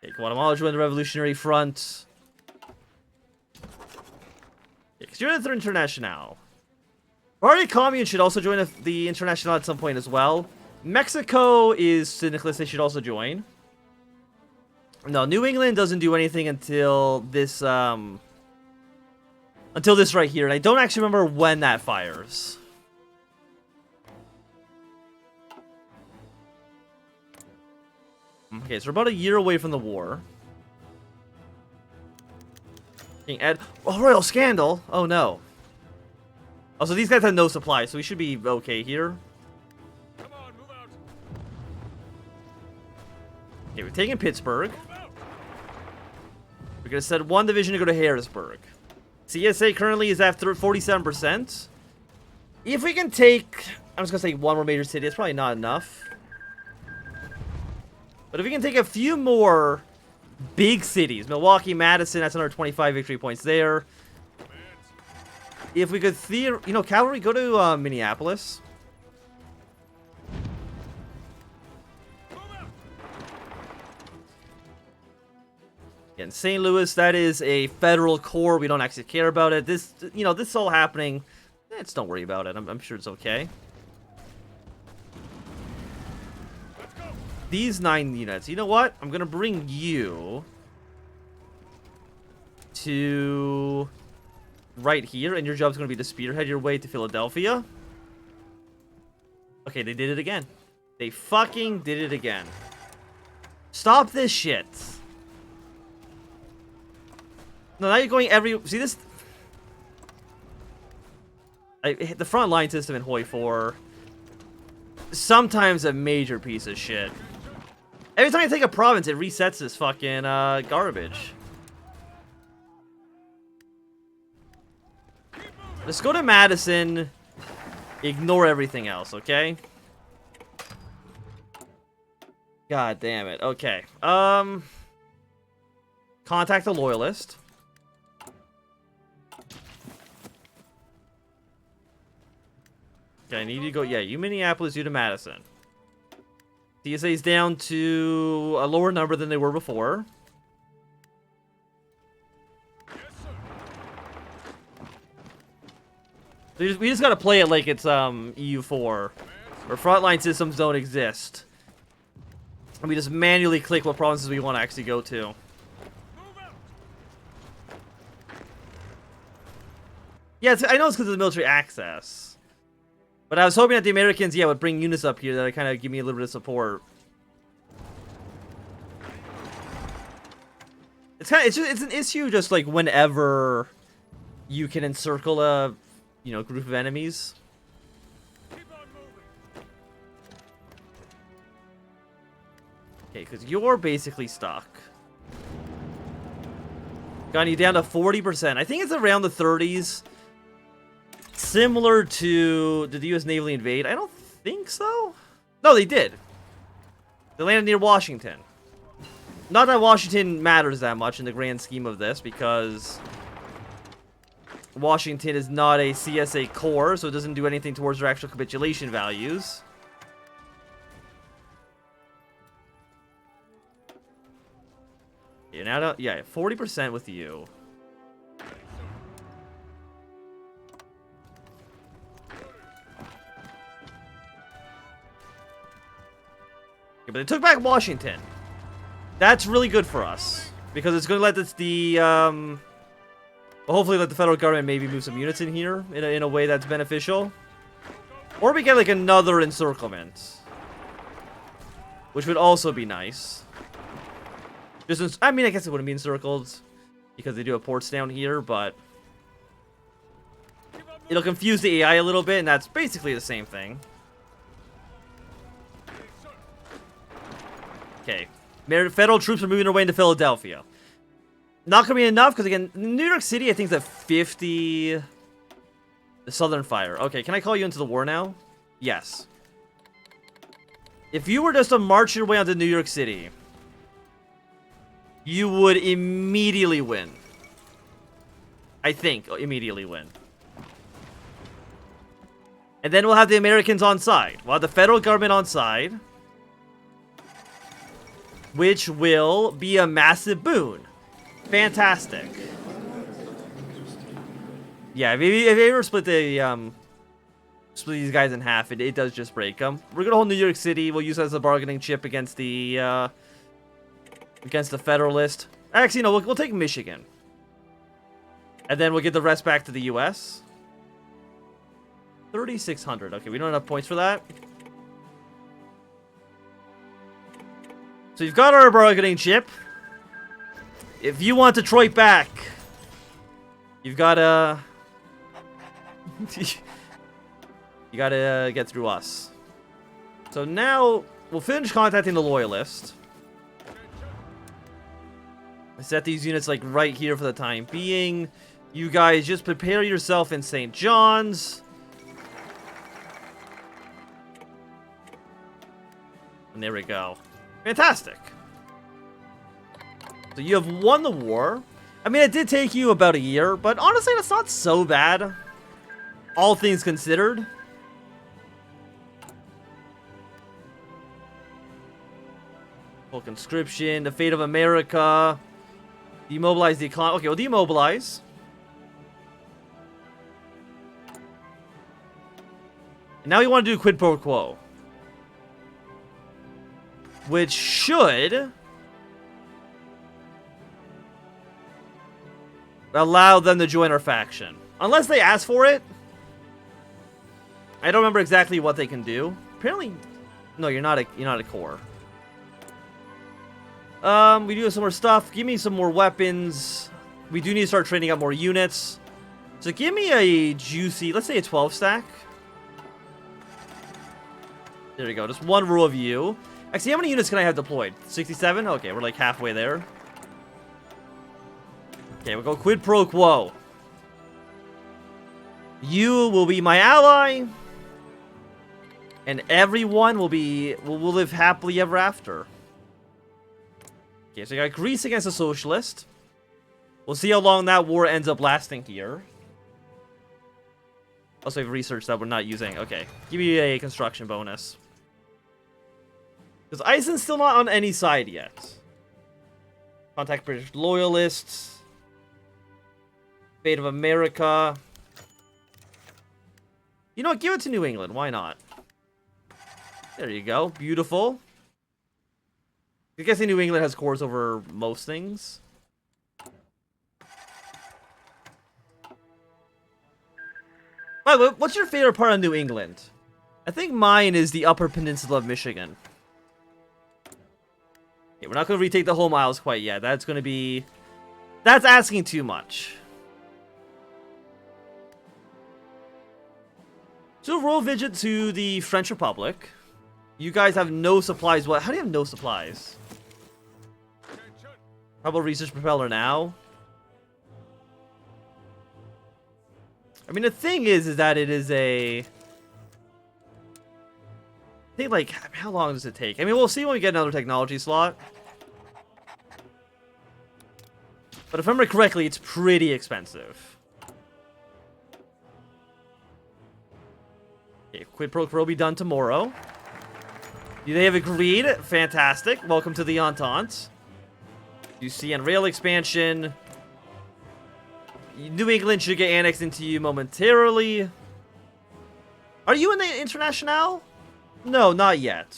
Okay, Guatemala joined the Revolutionary Front. Because you're in the International. Party Commune should also join the International at some point as well. Mexico is Syndicalist, they should also join. No, New England doesn't do anything until this right here, and I don't actually remember when that fires. Okay, so we're about a year away from the war. King Ed. Oh, Royal Scandal! Oh no. Oh, so these guys have no supply, so we should be okay here. Come on, move out. Okay, we're taking Pittsburgh. We're gonna send one division to go to Harrisburg. CSA currently is at 47%. If we can take, I'm just gonna say one more major city, it's probably not enough. But if we can take a few more big cities, Milwaukee, Madison, that's another 25 victory points there. If we could, cavalry, go to Minneapolis. In St. Louis, that is a federal core. We don't actually care about it. This, this is all happening. Just don't worry about it. I'm sure it's okay. These 9 units. You know what? I'm gonna bring you to right here, and your job's gonna be to spearhead your way to Philadelphia. Okay, they did it again. They fucking did it again. Stop this shit. No, now you're going every... See this? The front line system in HOI4. Sometimes a major piece of shit. Every time I take a province, it resets this fucking garbage. Let's go to Madison. Ignore everything else, okay? God damn it. Okay. Contact the Loyalist. Okay, I need you to go. Yeah, you Minneapolis, you to Madison. CSA's down to a lower number than they were before. So we just gotta play it like it's EU4, where frontline systems don't exist, and we just manually click what provinces we want to actually go to. Yeah, I know it's because of the military access. But I was hoping that the Americans, would bring units up here that would kind of give me a little bit of support. It's an issue just like whenever you can encircle a, group of enemies. Okay, because you're basically stuck. Got you down to 40%. I think it's around the 30s. Similar to, did the U.S. Naval invade? I don't think so. No, they did. They landed near Washington. Not that Washington matters that much in the grand scheme of this, because Washington is not a CSA core, so it doesn't do anything towards their actual capitulation values. Yeah, now, 40% with you. But they took back Washington. That's really good for us, because it's going to let hopefully let the federal government maybe move some units in here in a way that's beneficial. Or we get like another encirclement, which would also be nice. I guess it wouldn't be encircled because they do have ports down here, but it'll confuse the AI a little bit, and that's basically the same thing. Okay, federal troops are moving their way into Philadelphia. Not gonna be enough, because again, New York City, I think, is at 50. The Southern Fire. Okay, can I call you into the war now? Yes. If you were just to march your way onto New York City, you would immediately win. I think, immediately win. And then we'll have the Americans on side. We'll have the federal government on side. which will be a massive boon. Fantastic. Yeah, if you ever split the split these guys in half, it does just break them. We're gonna hold New York City. We'll use it as a bargaining chip against the Federalist. Actually, no, we'll take Michigan, and then we'll get the rest back to the U.S. 3,600. Okay, we don't have points for that. So you've got our bargaining chip. If you want Detroit back, you've gotta you gotta get through us. So now we'll finish contacting the Loyalist. I set these units like right here for the time being. You guys just prepare yourself in St. John's. And there we go. Fantastic. So you have won the war. I mean, it did take you about a year, but honestly, that's not so bad. All things considered. Full conscription, the fate of America. Demobilize the economy. Okay, we'll demobilize. And now we want to do quid pro quo. Which should allow them to join our faction. Unless they ask for it. I don't remember exactly what they can do. Apparently, no, you're not a core. We do have some more stuff. Give me some more weapons. We do need to start training up more units. So give me a juicy, let's say a 12 stack. There we go. Just one row of you. Actually, how many units can I have deployed? 67? Okay, we're like halfway there. Okay, we'll go quid pro quo. You will be my ally. And everyone will live happily ever after. Okay, so you got Greece against a socialist. We'll see how long that war ends up lasting here. Also, we have research that we're not using. Okay, give me a construction bonus. Because Iceland's still not on any side yet. Contact British loyalists. Fate of America. You know what? Give it to New England. Why not? There you go. Beautiful. I guess New England has cores over most things. By the way, what's your favorite part of New England? I think mine is the Upper Peninsula of Michigan. Okay, we're not going to retake the whole miles quite yet. That's going to be... That's asking too much. So roll visit to the French Republic. You guys have no supplies. What? How do you have no supplies? How about research propeller now? I mean, the thing is that it is a... I think, like, how long does it take? I mean, we'll see when we get another technology slot. But if I remember correctly, it's pretty expensive. Okay, quid pro quo will be done tomorrow. They have agreed. Fantastic. Welcome to the Entente. You see, and rail expansion. New England should get annexed into you momentarily. Are you in the Internationale? No, not yet.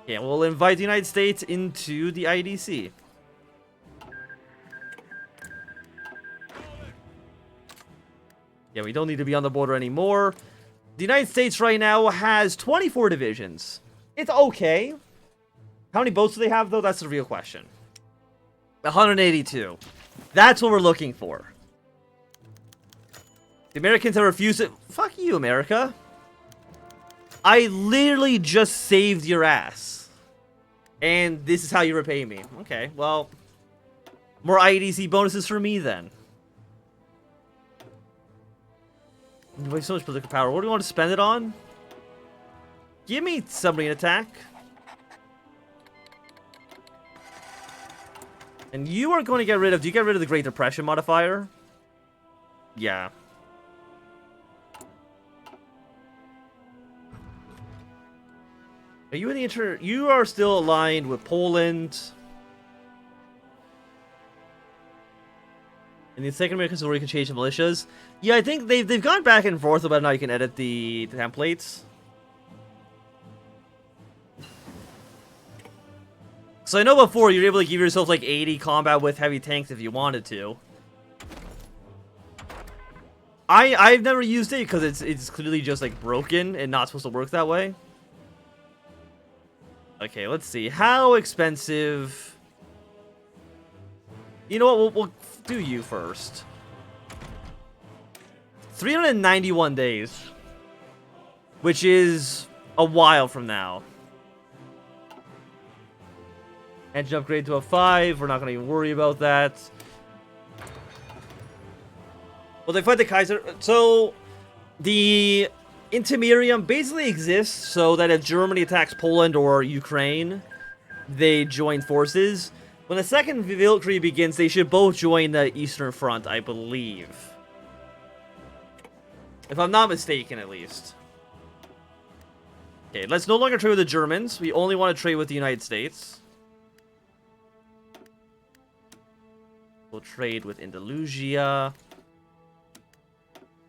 Okay, we'll invite the United States into the IDC. Yeah, we don't need to be on the border anymore. The United States right now has 24 divisions. It's okay. How many boats do they have, though? That's the real question. 182. That's what we're looking for. The Americans have refused it. Fuck you, America. I literally just saved your ass. And this is how you repay me. Okay, well. More IDC bonuses for me, then. We have so much political power. What do we want to spend it on? Give me submarine attack. And you are going to get rid of... Do you get rid of the Great Depression modifier? Yeah. Are you in the You are still aligned with Poland. And the second American Civil War, you can change the militias. Yeah, I think they've gone back and forth about how you can edit the templates. So I know before you were able to give yourself like 80 combat with heavy tanks if you wanted to. I've never used it because it's clearly just like broken and not supposed to work that way. Okay, let's see. How expensive? You know what? We'll do you first. 391 days, which is a while from now. Engine upgrade to a 5. We're not going to even worry about that. Well, they fight the Kaiser. So, the Intermedium basically exists so that if Germany attacks Poland or Ukraine, they join forces. When the second victory begins, they should both join the Eastern Front, I believe. If I'm not mistaken, at least. Okay, let's no longer trade with the Germans. We only want to trade with the United States. We'll trade with Andalusia.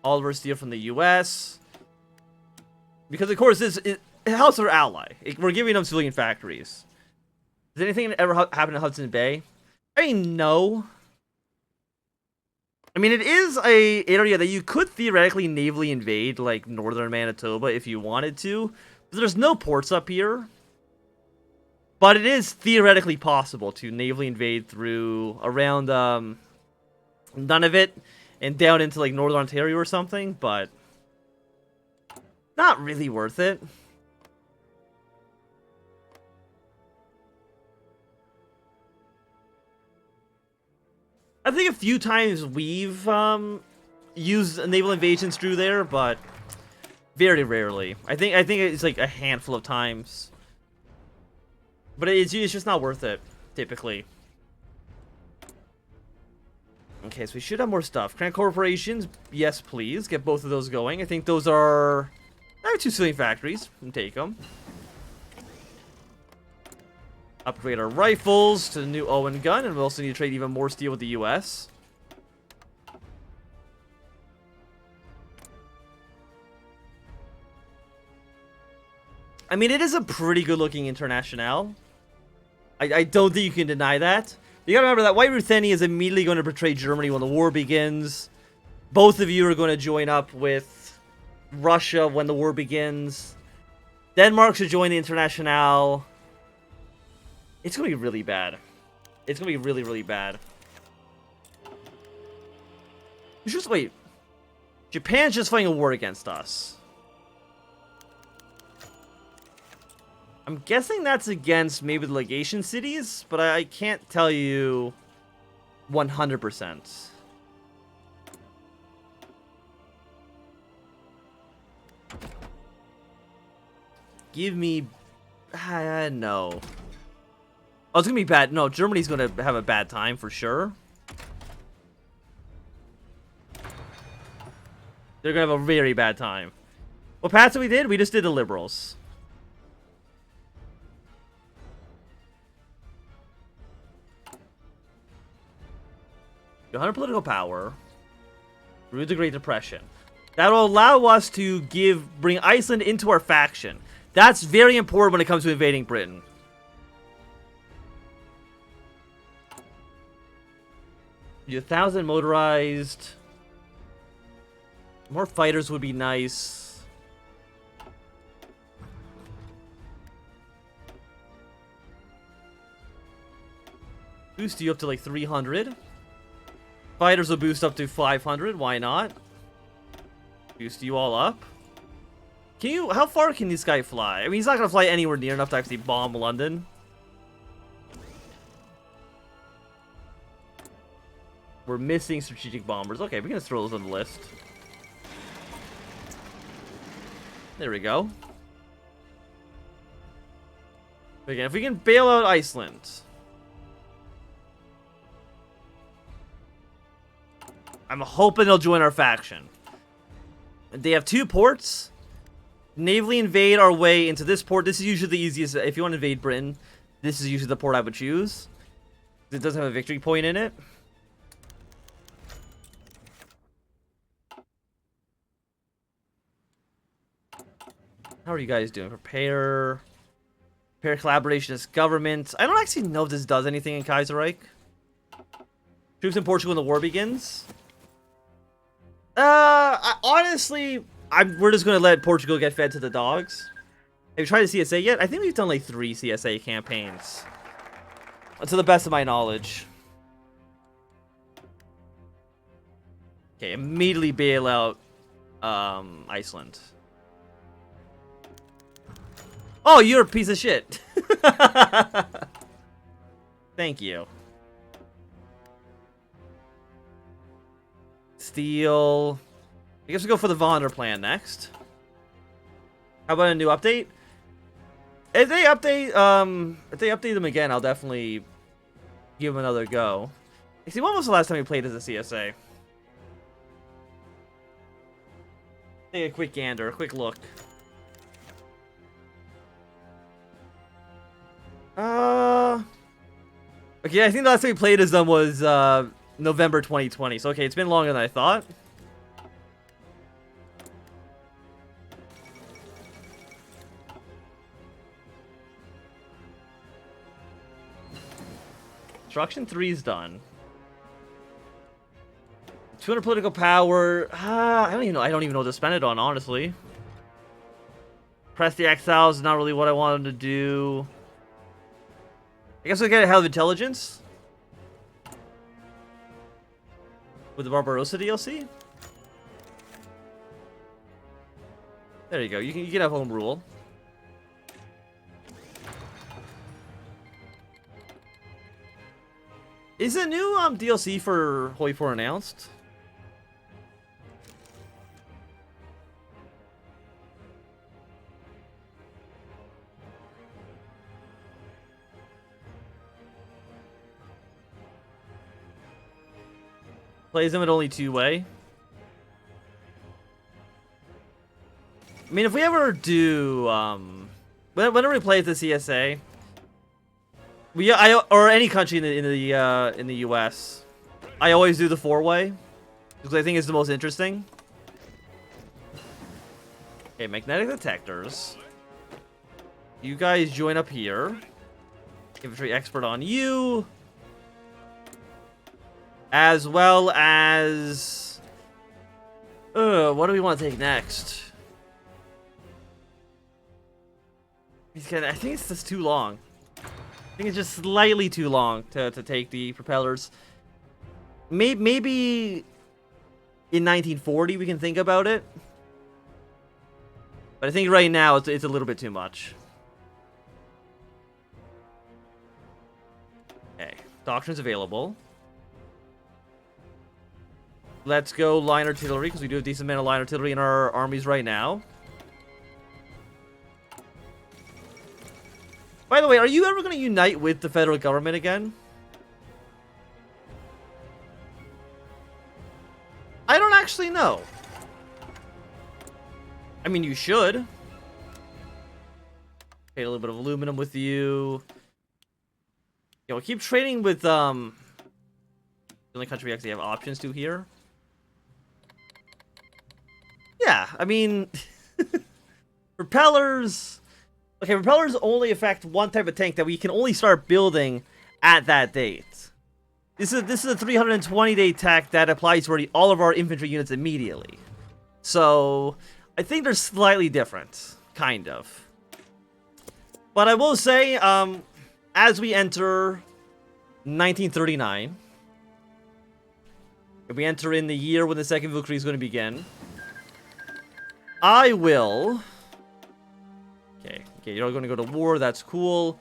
Oliver Steel from the U.S. Because, of course, it helps our ally. We're giving them civilian factories. Does anything ever happen in Hudson Bay? I mean, no. I mean, it is a area that you could theoretically navally invade, like northern Manitoba, if you wanted to. But there's no ports up here. But it is theoretically possible to navally invade through around Nunavut and down into like northern Ontario or something, but not really worth it. I think a few times we've used naval invasions through there, but very rarely. I think it's like a handful of times. But it's just not worth it, typically. Okay, so we should have more stuff. Crank corporations, yes, please. Get both of those going. I think those are 2 civilian factories. We can take them. Upgrade our rifles to the new Owen gun, and we also need to trade even more steel with the US. I mean, it is a pretty good-looking Internationale. I don't think you can deny that. You gotta remember that White Rutheni is immediately going to betray Germany when the war begins. Both of you are going to join up with Russia when the war begins. Denmark should join the Internationale. It's going to be really bad. It's going to be really, really bad. Just wait. Japan's just fighting a war against us. I'm guessing that's against maybe the legation cities, but I can't tell you 100%. Give me... no. Oh, it's gonna be bad. No, Germany's gonna have a bad time for sure. They're gonna have a very bad time. What paths did we did? We just did the liberals. 100 political power through the Great Depression. That will allow us to bring Iceland into our faction. That's very important when it comes to invading Britain. You 1,000 motorized. More fighters would be nice. Boost you up to like 300. Fighters will boost up to 500. Why not? Boost you all up. Can you... How far can this guy fly? I mean, he's not going to fly anywhere near enough to actually bomb London. We're missing strategic bombers. Okay, we're going to throw those on the list. There we go. Again, if we can bail out Iceland... I'm hoping they'll join our faction. They have 2 ports. navally invade our way into this port. This is usually the easiest. If you want to invade Britain, this is usually the port I would choose. It doesn't have a victory point in it. How are you guys doing? Prepare collaborationist government. I don't actually know if this does anything in Kaiserreich. Troops in Portugal when the war begins. Honestly, we're just gonna let Portugal get fed to the dogs. Have you tried the CSA yet? I think we've done like 3 CSA campaigns. To the best of my knowledge. Okay, immediately bail out Iceland. Oh, you're a piece of shit. Thank you. Steel. I guess we'll go for the Vonder plan next. How about a new update? If they update them again, I'll definitely give them another go. See, when was the last time we played as a CSA? Take a quick gander, a quick look. Okay, I think the last time we played as them was November 2020. So okay, it's been longer than I thought. Construction 3 is done. 200 political power. I don't even know what to spend it on, honestly. Press the exiles is not really what I wanted to do. I guess we'll get a hell of intelligence with the Barbarossa DLC. There you go. You can have home rule. Is a new DLC for HOI4 announced? Plays them at only 2-way. I mean, if we ever do, whenever we play at the CSA, or any country in the US, I always do the 4-way because I think it's the most interesting. Okay, magnetic detectors. You guys join up here. Infantry expert on you. As well as... what do we want to take next? I think it's just too long. I think it's just slightly too long to take the propellers. Maybe in 1940 we can think about it. But I think right now it's a little bit too much. Okay, doctrines available. Let's go line artillery, because we do have a decent amount of line artillery in our armies right now. By the way, are you ever going to unite with the federal government again? I don't actually know. I mean, you should. Okay, a little bit of aluminum with you. Yeah, we'll keep trading with, the only country we actually have options to here. Yeah, I mean, propellers. Okay, propellers only affect one type of tank that we can only start building at that date. This is a 320-day tech that applies to all of our infantry units immediately. So I think they're slightly different, kind of. But I will say, as we enter 1939, if we enter in the year when the Second Valkyrie is going to begin, I will... Okay, you're going to go to war, that's cool.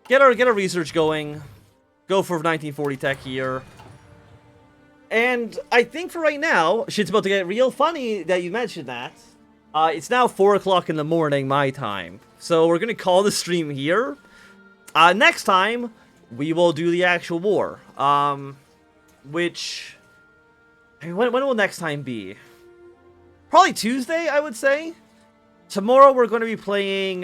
Get our research going. Go for 1940 tech here. And I think for right now, shit's about to get real funny that you mentioned that. It's now 4 o'clock in the morning, my time. So we're going to call the stream here. Next time, we will do the actual war. Which... I mean, when will next time be? Probably Tuesday, I would say. Tomorrow we're going to be playing